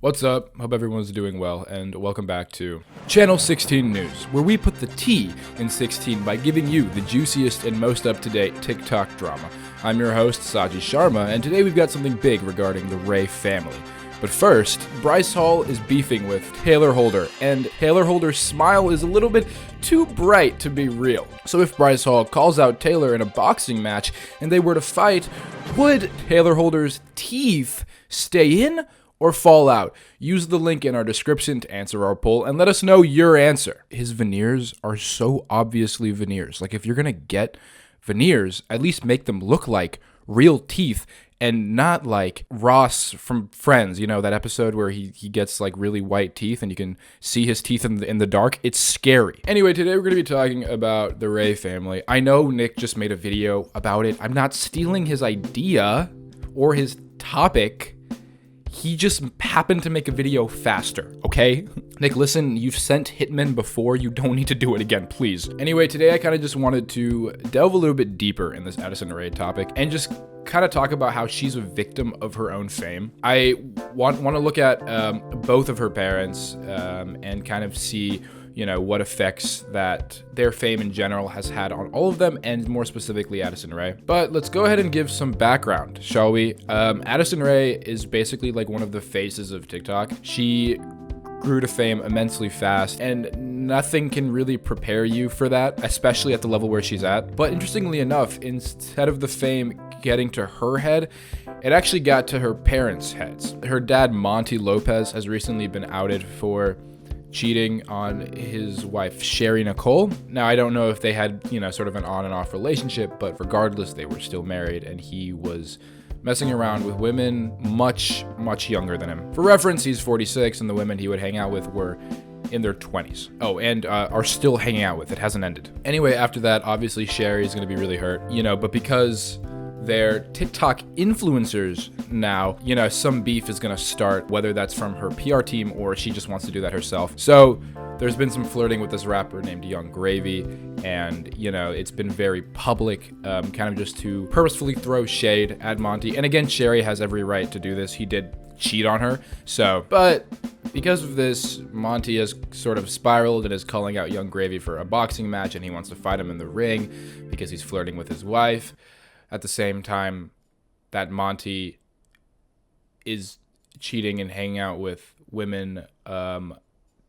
What's up? Hope everyone's doing well, and welcome back to Channel 16 News, where we put the T in 16 by giving you the juiciest and most up-to-date TikTok drama. I'm your host, Saji Sharma, and today we've got something big regarding the Rae family. But first, Bryce Hall is beefing with Taylor Holder, and Taylor Holder's smile is a little bit too bright to be real. So if Bryce Hall calls out Taylor in a boxing match and they were to fight, would Taylor Holder's teeth stay in or fall out? Use the link in our description to answer our poll and let us know your answer. His veneers are so obviously veneers. Like, if you're gonna get veneers, at least make them look like real teeth and not like Ross from Friends, you know, that episode where he gets like really white teeth and you can see his teeth in the dark. It's scary. Anyway, today we're going to be talking about the Rae family. I know Nick just made a video about it. I'm not stealing his idea or his topic. He just happened to make a video faster, okay? Nick, listen, you've sent hitmen before. You don't need to do it again, please. Anyway, today I kind of just wanted to delve a little bit deeper in this Addison Rae topic and just kind of talk about how she's a victim of her own fame. I want to look at both of her parents and kind of see, you know, what effects that their fame in general has had on all of them, and more specifically Addison Rae. But let's go ahead and give some background, shall we? Addison Rae is basically like one of the faces of TikTok. She grew to fame immensely fast, and nothing can really prepare you for that, especially at the level where she's at. But interestingly enough, instead of the fame getting to her head, it actually got to her parents' heads. Her dad, Monty Lopez, has recently been outed for cheating on his wife, Sherry Nicole. Now, I don't know if they had, you know, sort of an on and off relationship, but regardless, they were still married, and he was messing around with women much, much younger than him. For reference, he's 46, and the women he would hang out with were in their 20s. Oh, and are still hanging out with. It hasn't ended. Anyway, after that, obviously, Sherry is going to be really hurt, you know, but because they're TikTok influencers now, you know, some beef is gonna start, whether that's from her PR team or she just wants to do that herself. So there's been some flirting with this rapper named Young Gravy, and, you know, it's been very public, kind of just to purposefully throw shade at Monty. And again, Sherry has every right to do this. He did cheat on her. So, but because of this, Monty has sort of spiraled and is calling out Young Gravy for a boxing match, and he wants to fight him in the ring because he's flirting with his wife. At the same time that Monty is cheating and hanging out with women,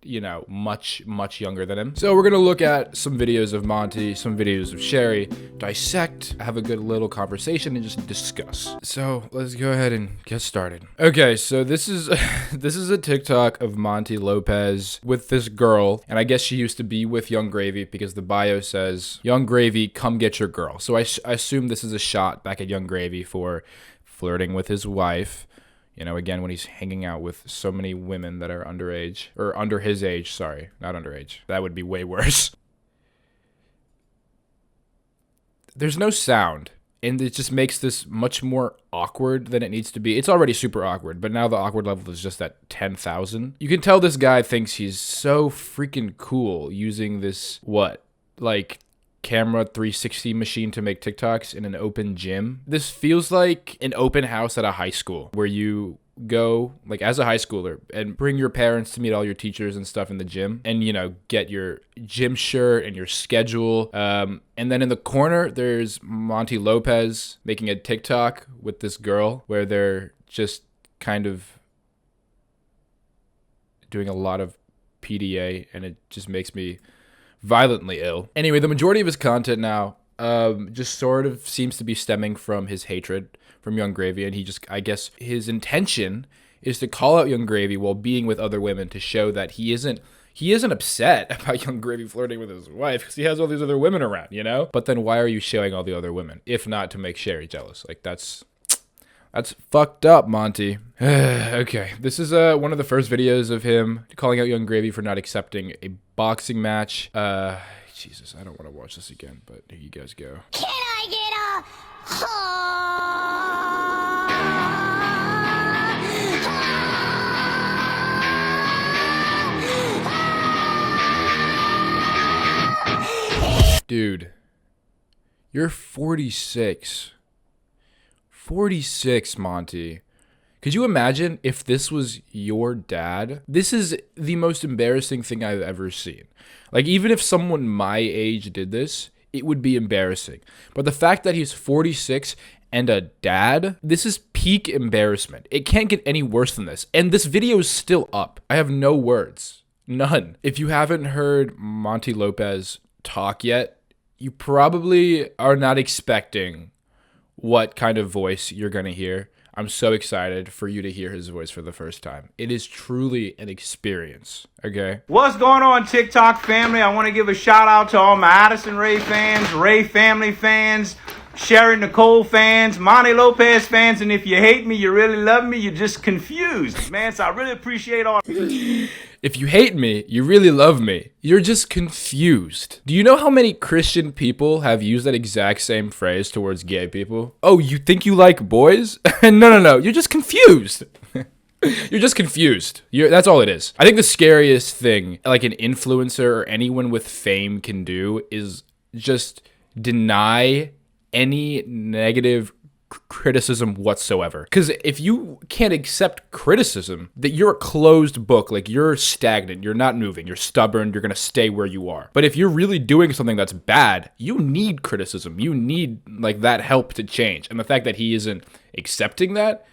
you know, much, much younger than him. So we're going to look at some videos of Monty, some videos of Sherry, dissect, have a good little conversation, and just discuss. So let's go ahead and get started. Okay, so this is a TikTok of Monty Lopez with this girl, and I guess she used to be with Young Gravy because the bio says, Young Gravy, come get your girl. So I assume this is a shot back at Young Gravy for flirting with his wife. You know, again, when he's hanging out with so many women that are underage, or under his age, sorry, not underage. That would be way worse. There's no sound, and it just makes this much more awkward than it needs to be. It's already super awkward, but now the awkward level is just at 10,000. You can tell this guy thinks he's so freaking cool using this, like camera 360 machine to make TikToks in an open gym. This feels like an open house at a high school where you go, like, as a high schooler and bring your parents to meet all your teachers and stuff in the gym, and, you know, get your gym shirt and your schedule. And then in the corner, there's Monty Lopez making a TikTok with this girl where they're just kind of doing a lot of PDA, and it just makes me violently ill. Anyway, the majority of his content now just sort of seems to be stemming from his hatred from Young Gravy, and he just, I guess his intention is to call out Young Gravy while being with other women to show that he isn't upset about Young Gravy flirting with his wife because he has all these other women around, you know? But then why are you showing all the other women, if not to make Sherry jealous? Like, that's fucked up, Monty. Okay, this is one of the first videos of him calling out Young Gravy for not accepting a boxing match. Jesus, I don't want to watch this again, but here you guys go. Can I get a Dude, you're 46. 46, Monty. Could you imagine if this was your dad? This is the most embarrassing thing I've ever seen. Like, even if someone my age did this, it would be embarrassing. But the fact that he's 46 and a dad, this is peak embarrassment. It can't get any worse than this. And this video is still up. I have no words. None. If you haven't heard Monty Lopez talk yet, you probably are not expecting what kind of voice you're going to hear. I'm so excited for you to hear his voice for the first time. It is truly an experience, okay? What's going on, TikTok family? I want to give a shout out to all my Addison Rae fans, Rae family fans, Sherry Nicole fans, Monty Lopez fans, and if you hate me, you really love me, you're just confused, man. So I really appreciate all. If you hate me, you really love me. You're just confused. Do you know how many Christian people have used that exact same phrase towards gay people? Oh, you think you like boys? No. You're just confused. You're just confused. That's all it is. I think the scariest thing like an influencer or anyone with fame can do is just deny any negative criticism whatsoever. Because if you can't accept criticism, that you're a closed book, like you're stagnant, you're not moving, you're stubborn, you're gonna stay where you are. But if you're really doing something that's bad, you need criticism, you need like that help to change. And the fact that he isn't accepting that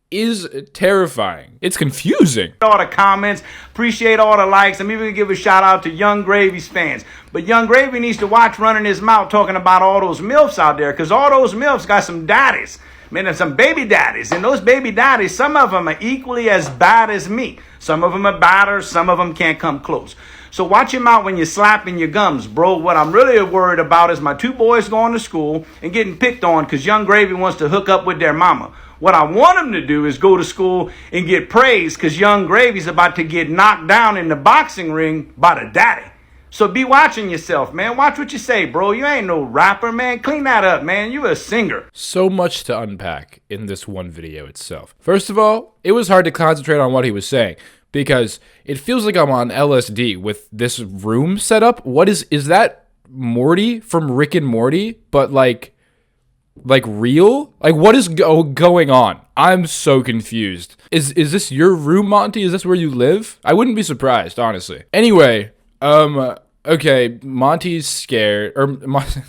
is terrifying. It's confusing. All the comments, appreciate all the likes. I'm even gonna give a shout out to Young Gravy's fans. But Young Gravy needs to watch running his mouth talking about all those MILFs out there, because all those MILFs got some daddies. Man, there's some baby daddies, and those baby daddies, some of them are equally as bad as me. Some of them are badder, some of them can't come close. So watch him out when you're slapping your gums, bro. What I'm really worried about is my two boys going to school and getting picked on because Young Gravy wants to hook up with their mama. What I want him to do is go to school and get praised because Young Gravy's about to get knocked down in the boxing ring by the daddy. So be watching yourself, man. Watch what you say, bro. You ain't no rapper, man. Clean that up, man. You a singer. So much to unpack in this one video itself. First of all, it was hard to concentrate on what he was saying because it feels like I'm on LSD with this room set up. What is that Morty from Rick and Morty? But like real? Like what is going on? I'm so confused. Is this your room, Monty? Is this where you live? I wouldn't be surprised, honestly. Anyway, okay, Monty's scared,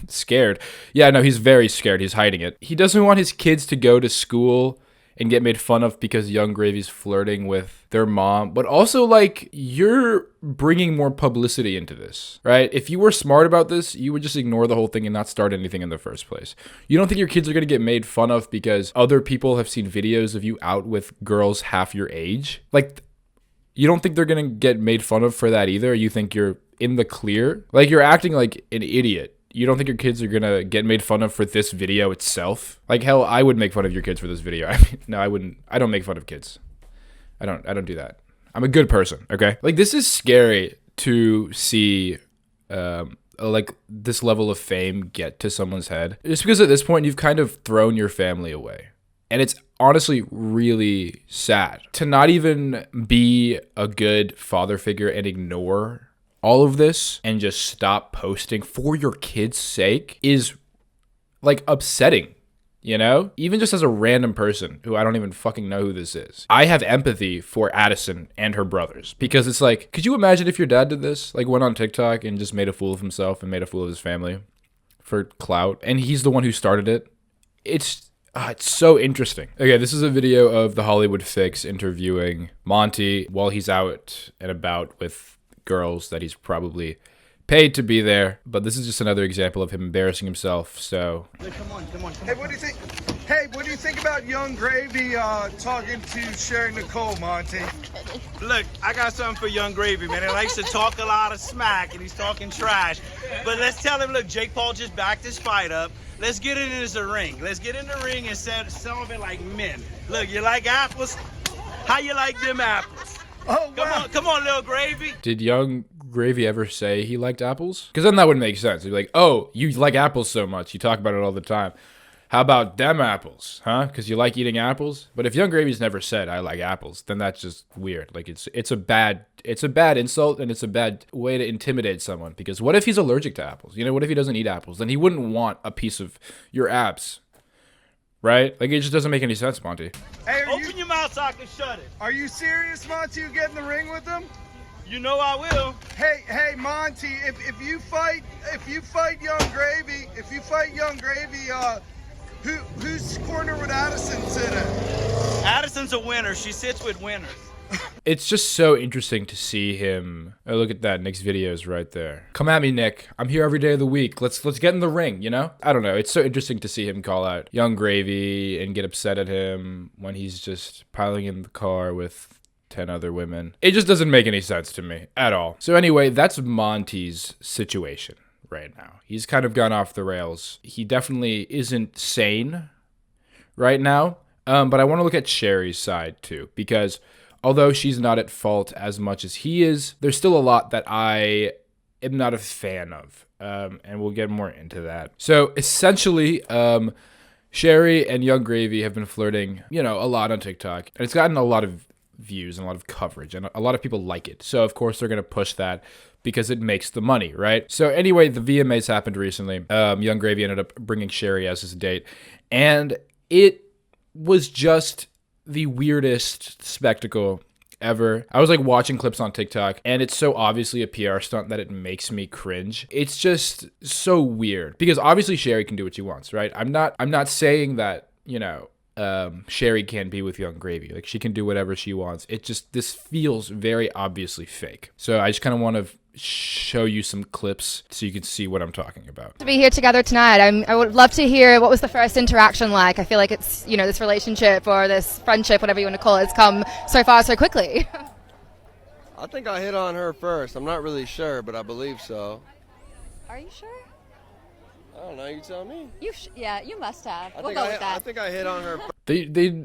scared. Yeah, no, he's very scared. He's hiding it. He doesn't want his kids to go to school and get made fun of because Young Gravy's flirting with their mom. But also, like, you're bringing more publicity into this, right? If you were smart about this, you would just ignore the whole thing and not start anything in the first place. You don't think your kids are going to get made fun of because other people have seen videos of you out with girls half your age? Like, you don't think they're going to get made fun of for that either? You think you're in the clear? Like, you're acting like an idiot. You don't think your kids are going to get made fun of for this video itself? Like, hell, I would make fun of your kids for this video. I mean, no, I wouldn't. I don't make fun of kids. I don't do that. I'm a good person, okay? Like, this is scary to see, like, this level of fame get to someone's head. Just because at this point, you've kind of thrown your family away. And it's honestly really sad to not even be a good father figure and ignore all of this and just stop posting for your kids' sake is like upsetting, you know? Even just as a random person who I don't even fucking know who this is. I have empathy for Addison and her brothers because it's like, could you imagine if your dad did this? Like went on TikTok and just made a fool of himself and made a fool of his family for clout. And he's the one who started it. It's so interesting. Okay, this is a video of the Hollywood Fix interviewing Monty while he's out and about with girls that he's probably paid to be there. But this is just another example of him embarrassing himself, so. Come on. Hey, what do you think? Hey, what do you think about Young Gravy talking to Sherry Nicole, Monty? Look, I got something for Young Gravy, man. He likes to talk a lot of smack, and he's talking trash. But let's tell him, look, Jake Paul just backed this fight up. Let's get it into the ring. Let's get in the ring and solve it like men. Look, you like apples? How you like them apples? Oh, wow. Come on, little Gravy. Did Young Gravy ever say he liked apples? Because then that wouldn't make sense. He'd be like, oh, you like apples so much. You talk about it all the time. How about them apples, huh? Because you like eating apples? But if Young Gravy's never said I like apples, then that's just weird. Like it's a bad insult and it's a bad way to intimidate someone. Because what if he's allergic to apples? You know, what if he doesn't eat apples? Then he wouldn't want a piece of your abs. right? Like, it just doesn't make any sense, Monty. Hey, Open your mouth so I can shut it. are you serious, Monty? You get in the ring with him? You know I will. Hey, Monty, if you fight Young Gravy, whose corner would Addison sit in? Addison's a winner. She sits with winners. It's just so interesting to see him. Oh, look at that. Nick's video is right there. Come at me, Nick. I'm here every day of the week. Let's get in the ring, you know? I don't know. It's so interesting to see him call out Young Gravy and get upset at him when he's just piling in the car with 10 other women. It just doesn't make any sense to me at all. So anyway, that's Monty's situation right now. He's kind of gone off the rails. He definitely isn't sane right now. But I want to look at Sherry's side too, because although she's not at fault as much as he is, there's still a lot that I am not a fan of. And we'll get more into that. So essentially, Sherry and Young Gravy have been flirting, a lot on TikTok. And it's gotten a lot of views and a lot of coverage. And a lot of people like it. So, of course, they're going to push that because it makes the money, right? So, anyway, the VMAs happened recently. Young Gravy ended up bringing Sherry as his date. And it was just the weirdest spectacle ever. I was like watching clips on TikTok, and it's so obviously a PR stunt that it makes me cringe. It's just so weird because obviously Sherry can do what she wants, right? I'm not saying that, Sherry can't be with Young Gravy. Like, she can do whatever she wants. This feels very obviously fake. So I just kind of want to show you some clips so you can see what I'm talking about. To be here together tonight, I would love to hear what was the first interaction like. I feel like it's, this relationship or this friendship, whatever you want to call it, has come so far so quickly. I think I hit on her first. I'm not really sure, but I believe so. Are you sure? I don't know. You tell me. Yeah, you must have. I think I hit on her first. They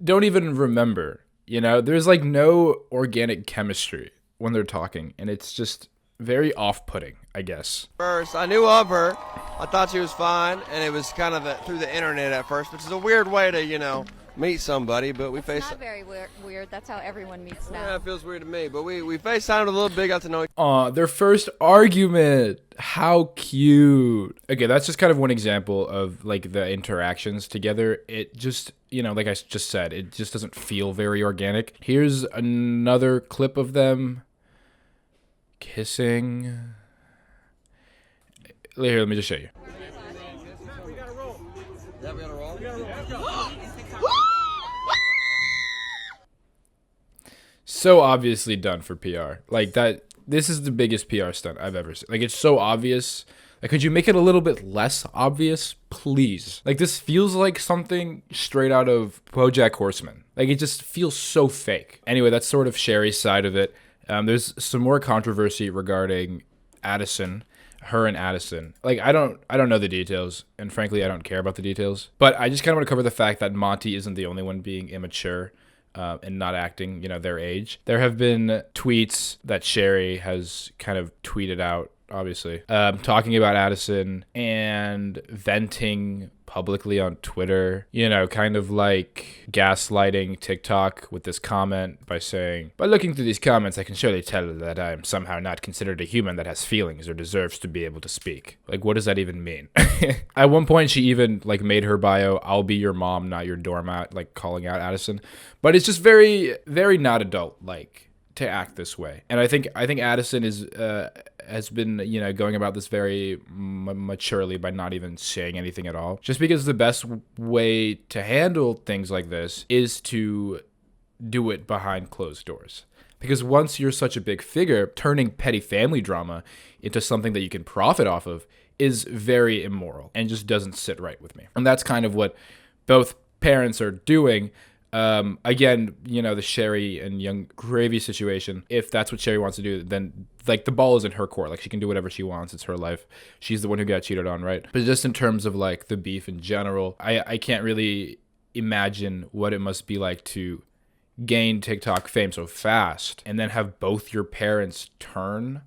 don't even remember, There's like no organic chemistry when they're talking, and it's just very off-putting, I guess. First, I knew of her. I thought she was fine, and it was kind of through the internet at first, which is a weird way to, meet somebody, but we faced. Not very weird. That's how everyone meets now. Yeah, it feels weird to me, but we FaceTimed a little bit, got to know. Aw, their first argument. How cute. Okay, that's just kind of one example of like the interactions together. It just, like I just said, it just doesn't feel very organic. Here's another clip of them kissing. Here, let me just show you. Yeah, we gotta roll. So obviously done for PR. Like that, this is the biggest PR stunt I've ever seen. Like, it's so obvious. Like, could you make it a little bit less obvious, please? Like, this feels like something straight out of BoJack Horseman. Like, it just feels so fake. Anyway, that's sort of Sherry's side of it. There's some more controversy regarding Addison, her and Addison. Like, I don't know the details, and frankly, I don't care about the details. But I just kind of want to cover the fact that Monty isn't the only one being immature and not acting, their age. There have been tweets that Sherry has kind of tweeted out, obviously, talking about Addison and venting publicly on Twitter, kind of like gaslighting TikTok with this comment by saying, by looking through these comments, I can surely tell that I am somehow not considered a human that has feelings or deserves to be able to speak. Like, what does that even mean? At one point, she even like made her bio, I'll be your mom, not your doormat, like calling out Addison. But it's just very, very not adult like to act this way. And I think Addison has been, going about this very maturely by not even saying anything at all. Just because the best way to handle things like this is to do it behind closed doors. Because once you're such a big figure, turning petty family drama into something that you can profit off of is very immoral and just doesn't sit right with me. And that's kind of what both parents are doing. Again, the Sherry and Young Gravy situation, if that's what Sherry wants to do, then like the ball is in her court. Like, she can do whatever she wants. It's her life. She's the one who got cheated on, right? But just in terms of like the beef in general, I can't really imagine what it must be like to gain TikTok fame so fast and then have both your parents turn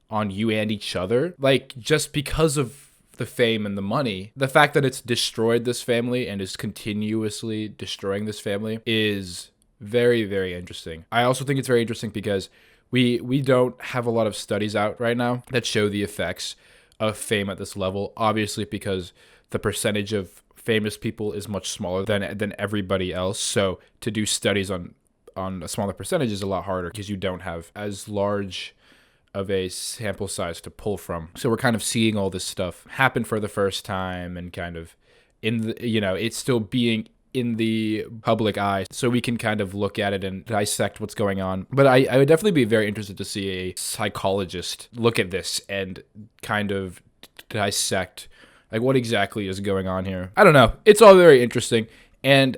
on you and each other. Like, just because of the fame and the money, the fact that it's destroyed this family and is continuously destroying this family is very, very interesting. I also think it's very interesting because we don't have a lot of studies out right now that show the effects of fame at this level, obviously because the percentage of famous people is much smaller than everybody else. So to do studies on a smaller percentage is a lot harder because you don't have as large of a sample size to pull from. So we're kind of seeing all this stuff happen for the first time and kind of in the, you know, it's still being in the public eye, so we can kind of look at it and dissect what's going on. But I would definitely be very interested to see a psychologist look at this and kind of dissect like what exactly is going on here. I don't know. It's all very interesting. And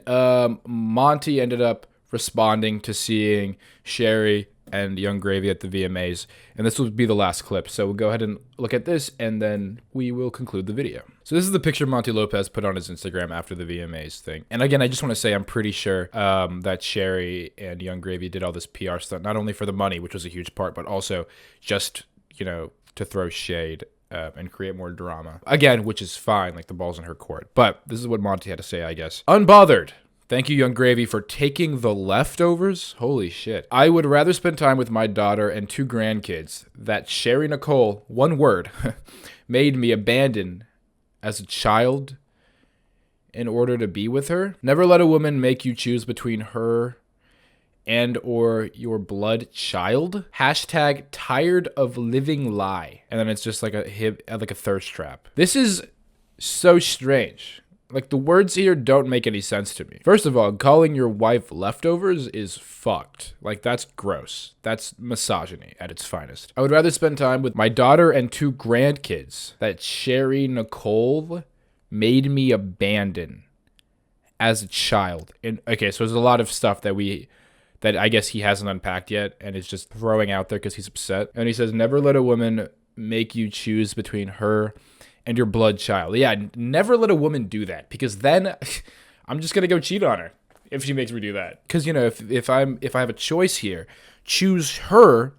Monty ended up responding to seeing Sherry and Young Gravy at the VMAs, and this will be the last clip. So we'll go ahead and look at this, and then we will conclude the video. So this is the picture Monty Lopez put on his Instagram after the VMAs thing. And again, I just want to say I'm pretty sure that Sherry and Young Gravy did all this PR stuff, not only for the money, which was a huge part, but also just, you know, to throw shade and create more drama. Again, which is fine, like the ball's in her court. But this is what Monty had to say, I guess. Unbothered. Thank you, Young Gravy, for taking the leftovers. Holy shit. I would rather spend time with my daughter and 2 grandkids that Sherry Nicole, one word, made me abandon as a child in order to be with her. Never let a woman make you choose between her and or your blood child. Hashtag tired of living lie. And then it's just like a thirst trap. This is so strange. Like, the words here don't make any sense to me. First of all, calling your wife leftovers is fucked. Like, that's gross. That's misogyny at its finest. I would rather spend time with my daughter and 2 grandkids that Sherry Nicole made me abandon as a child. And okay, so there's a lot of stuff that I guess he hasn't unpacked yet and is just throwing out there because he's upset. And he says, never let a woman make you choose between her and your blood child. Yeah, never let a woman do that, because then I'm just gonna go cheat on her if she makes me do that. Because, you know, if I have a choice here, choose her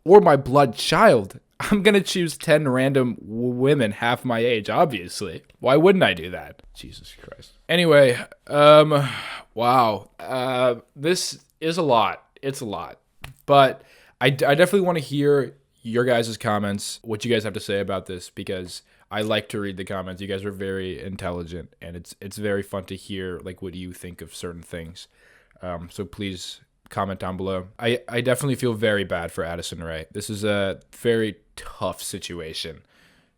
or my blood child, I'm gonna choose 10 random women half my age, obviously. Why wouldn't I do that? Jesus Christ. Anyway, wow. This is a lot. It's a lot. But I definitely want to hear your guys' comments, what you guys have to say about this, because I like to read the comments. You guys are very intelligent, and it's very fun to hear like what you think of certain things. So please comment down below. I definitely feel very bad for Addison Rae. This is a very tough situation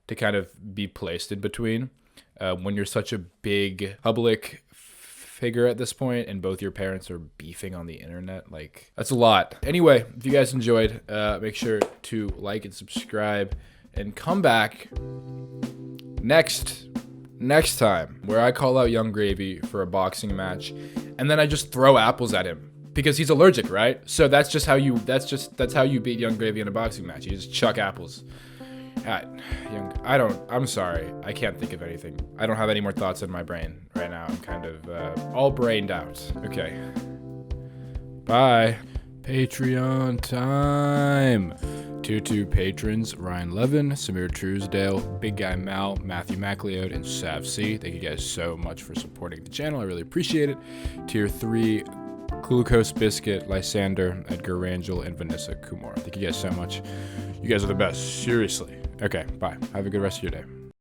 to kind of be placed in between when you're such a big public figure at this point and both your parents are beefing on the internet. Like, that's a lot. Anyway, if you guys enjoyed, make sure to like and subscribe and come back next time where I call out Young Gravy for a boxing match and then I just throw apples at him because he's allergic, right? So that's how you beat Young Gravy in a boxing match. You just chuck apples at I'm sorry, I can't think of anything. I don't have any more thoughts in my brain right now. I'm kind of all brained out. Okay, bye. Patreon time. Tier 2 patrons: Ryan Levin, Samir Truesdale, Big Guy Mal, Matthew MacLeod, and Sav C. Thank you guys so much for supporting the channel. I really appreciate it. Tier 3, Glucose Biscuit, Lysander, Edgar Rangel, and Vanessa Kumar. Thank you guys so much. You guys are the best. Seriously. Okay, bye. Have a good rest of your day.